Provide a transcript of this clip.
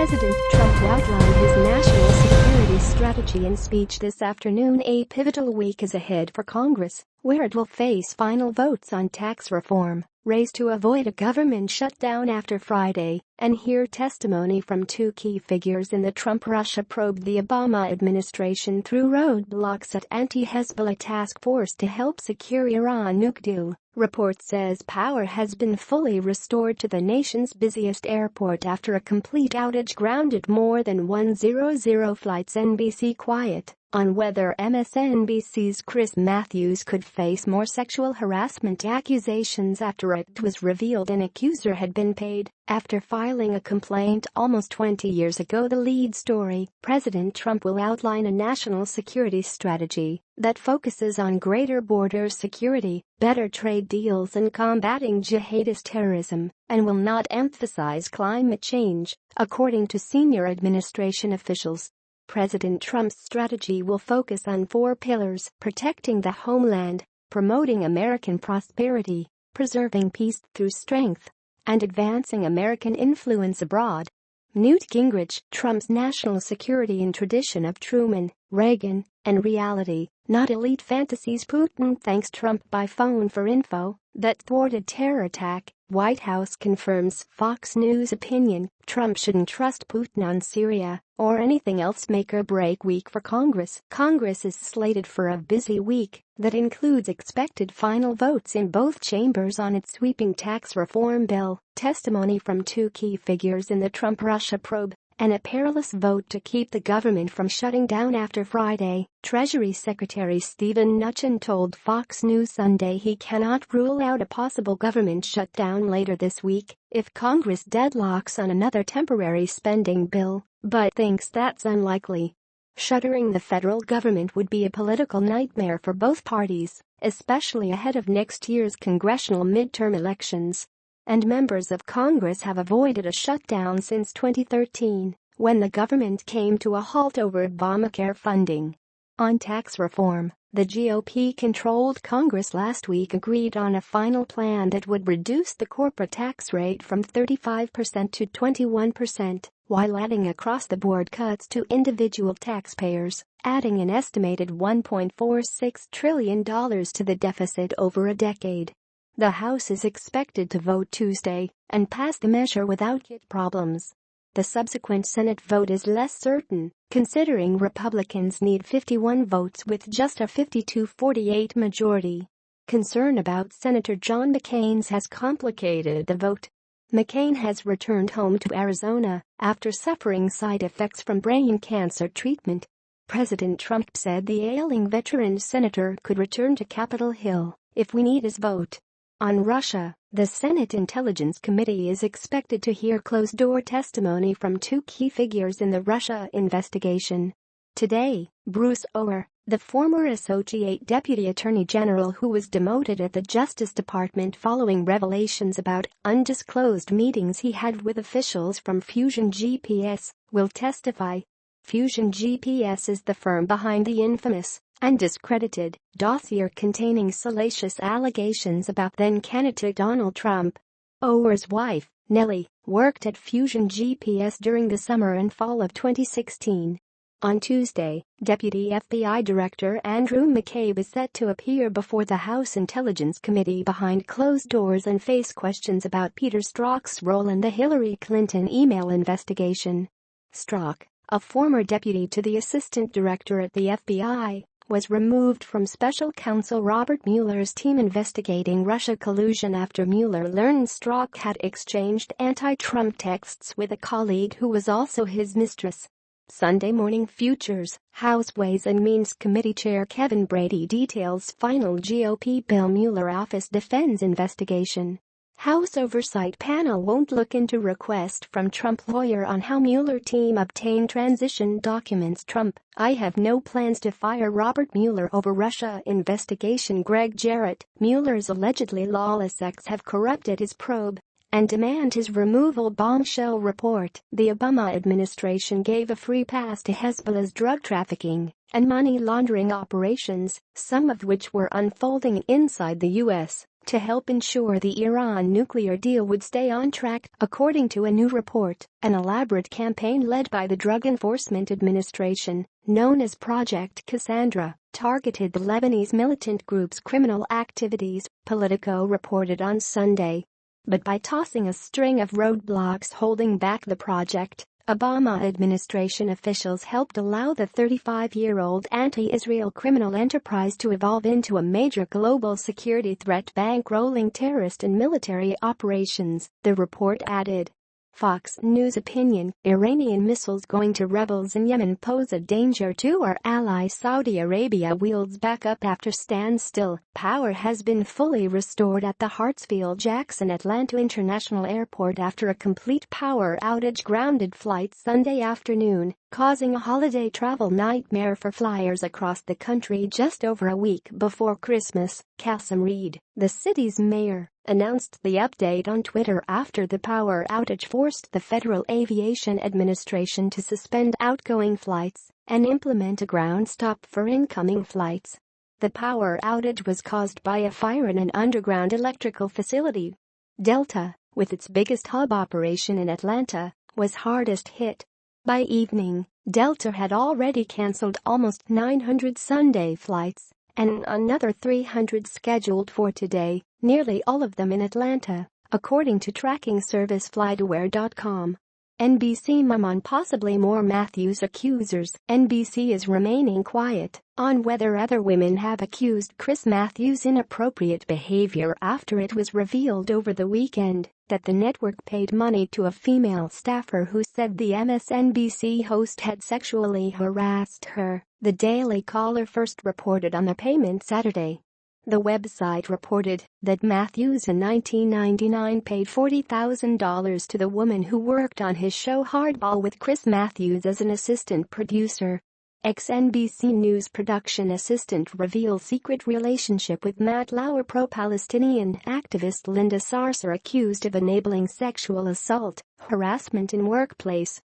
President Trump outlined his national security strategy in speech this afternoon. A pivotal week is ahead for Congress, where it will face final votes on tax reform, race to avoid a government shutdown after Friday, and hear testimony from two key figures in the Trump-Russia probe. The Obama administration threw roadblocks at anti-Hezbollah task force to help secure Iran nuke deal. Report says power has been fully restored to the nation's busiest airport after a complete outage grounded more than 100 flights. NBC quiet on whether MSNBC's Chris Matthews could face more sexual harassment accusations after it was revealed an accuser had been paid after filing a complaint almost 20 years ago. The lead story: President Trump will outline a national security strategy that focuses on greater border security, better trade deals and combating jihadist terrorism, and will not emphasize climate change, according to senior administration officials. President Trump's strategy will focus on four pillars: protecting the homeland, promoting American prosperity, preserving peace through strength, and advancing American influence abroad. Newt Gingrich: Trump's national security in tradition of Truman, Reagan, and reality, not elite fantasies. Putin thanks Trump by phone for info that thwarted terror attack. White House confirms Fox News opinion: Trump shouldn't trust Putin on Syria or anything else. Make or break week for Congress. Congress is slated for a busy week that includes expected final votes in both chambers on its sweeping tax reform bill, testimony from two key figures in the Trump-Russia probe, and a perilous vote to keep the government from shutting down after Friday. Treasury Secretary Steven Mnuchin told Fox News Sunday he cannot rule out a possible government shutdown later this week if Congress deadlocks on another temporary spending bill, but thinks that's unlikely. Shuttering the federal government would be a political nightmare for both parties, especially ahead of next year's congressional midterm elections. And members of Congress have avoided a shutdown since 2013, when the government came to a halt over Obamacare funding. On tax reform, the GOP-controlled Congress last week agreed on a final plan that would reduce the corporate tax rate from 35% to 21%, while adding across-the-board cuts to individual taxpayers, adding an estimated $1.46 trillion to the deficit over a decade. The House is expected to vote Tuesday and pass the measure without problems. The subsequent Senate vote is less certain, considering Republicans need 51 votes with just a 52-48 majority. Concern about Senator John McCain's has complicated the vote. McCain has returned home to Arizona after suffering side effects from brain cancer treatment. President Trump said the ailing veteran senator could return to Capitol Hill if we need his vote. On Russia, the Senate Intelligence Committee is expected to hear closed-door testimony from two key figures in the Russia investigation. Today, Bruce Ohr, the former Associate Deputy Attorney General who was demoted at the Justice Department following revelations about undisclosed meetings he had with officials from Fusion GPS, will testify. Fusion GPS is the firm behind the infamous and discredited dossier containing salacious allegations about then-candidate Donald Trump. Ohr's wife, Nellie, worked at Fusion GPS during the summer and fall of 2016. On Tuesday, Deputy FBI Director Andrew McCabe is set to appear before the House Intelligence Committee behind closed doors and face questions about Peter Strzok's role in the Hillary Clinton email investigation. Strzok, a former deputy to the Assistant Director at the FBI, was removed from special counsel Robert Mueller's team investigating Russia collusion after Mueller learned Strzok had exchanged anti-Trump texts with a colleague who was also his mistress. Sunday morning Futures, House Ways and Means Committee Chair Kevin Brady details final GOP bill. Mueller office defends investigation. House Oversight Panel won't look into request from Trump lawyer on how Mueller team obtained transition documents. Trump: I have no plans to fire Robert Mueller over Russia investigation. Greg Jarrett: Mueller's allegedly lawless acts have corrupted his probe and demand his removal. Bombshell report: the Obama administration gave a free pass to Hezbollah's drug trafficking and money laundering operations, some of which were unfolding inside the U.S., to help ensure the Iran nuclear deal would stay on track, according to a new report. An elaborate campaign led by the Drug Enforcement Administration, known as Project Cassandra, targeted the Lebanese militant group's criminal activities, Politico reported on Sunday. But by tossing a string of roadblocks holding back the project, Obama administration officials helped allow the 35-year-old anti-Israel criminal enterprise to evolve into a major global security threat, bankrolling terrorist and military operations, the report added. Fox News opinion: Iranian missiles going to rebels in Yemen pose a danger to our ally. Saudi Arabia wields back up after standstill. Power has been fully restored at the Hartsfield-Jackson Atlanta International Airport after a complete power outage grounded flights Sunday afternoon, causing a holiday travel nightmare for flyers across the country just over a week before Christmas. Kasim Reed, the city's mayor, announced the update on Twitter after the power outage forced the Federal Aviation Administration to suspend outgoing flights and implement a ground stop for incoming flights. The power outage was caused by a fire in an underground electrical facility. Delta, with its biggest hub operation in Atlanta, was hardest hit. By evening, Delta had already canceled almost 900 Sunday flights and another 300 scheduled for today, nearly all of them in Atlanta, according to tracking service FlightAware.com. NBC mum on possibly more Matthews accusers. NBC is remaining quiet on whether other women have accused Chris Matthews inappropriate behavior after it was revealed over the weekend that the network paid money to a female staffer who said the MSNBC host had sexually harassed her, the Daily Caller first reported on the payment Saturday. The website reported that Matthews in 1999 paid $40,000 to the woman who worked on his show Hardball with Chris Matthews as an assistant producer. Ex-NBC News production assistant reveals secret relationship with Matt Lauer. Pro-Palestinian activist Linda Sarsour accused of enabling sexual assault, harassment in workplace.